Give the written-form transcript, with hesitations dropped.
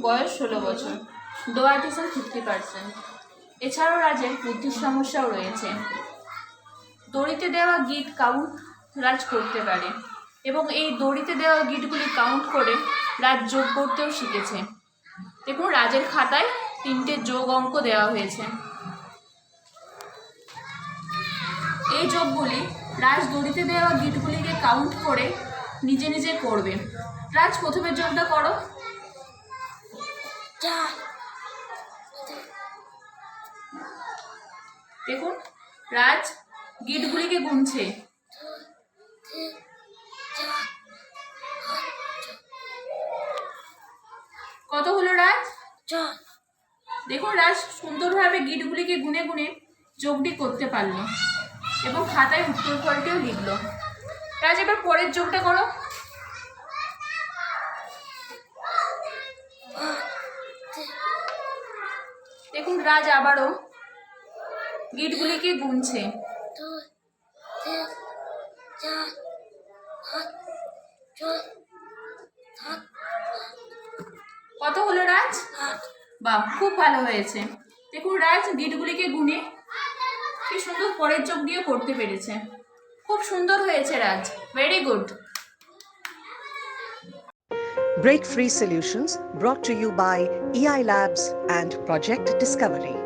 বয়স 16 বছর, ডোয়ার্টিজম 50%। এছাড়াও রাজের বুদ্ধির সমস্যাও রয়েছে। দড়িতে দেওয়া গিট কাউন্ট রাজ করতে পারে এবং এই দড়িতে দেওয়া গিটগুলি কাউন্ট করে রাজ যোগ করতেও শিখেছে। দেখুন রাজের খাতায় 3টে যোগ অঙ্ক দেওয়া হয়েছে। এই যোগগুলি রাজ দড়িতে দেওয়া গিটগুলিকে কাউন্ট করে নিজে নিজে করবে। রাজ প্রথমের যোগটা করো। দেখুন রাজ গিটগুলিকে গুনছে। কত হলো রাজ? দেখুন রাজ সুন্দরভাবে গিটগুলিকে গুনে গুনে যোগটি করতে পারলো এবং খাতায় উত্তর ফলটিও লিখলো। রাজ এবার পরের যোগটা করো। দেখুন রাজ আবারও গিটগুলিকে গুনছে। কত হলো রাজ? বাহ, খুব ভালো হয়েছে। দেখুন রাজ গিটগুলিকে গুনে কি সুন্দর পরের যোগ দিয়ে করতে পেরেছে। খুব সুন্দর হয়েছে Raj, very good. Break Free Solutions brought to you by EI Labs and Project Discovery.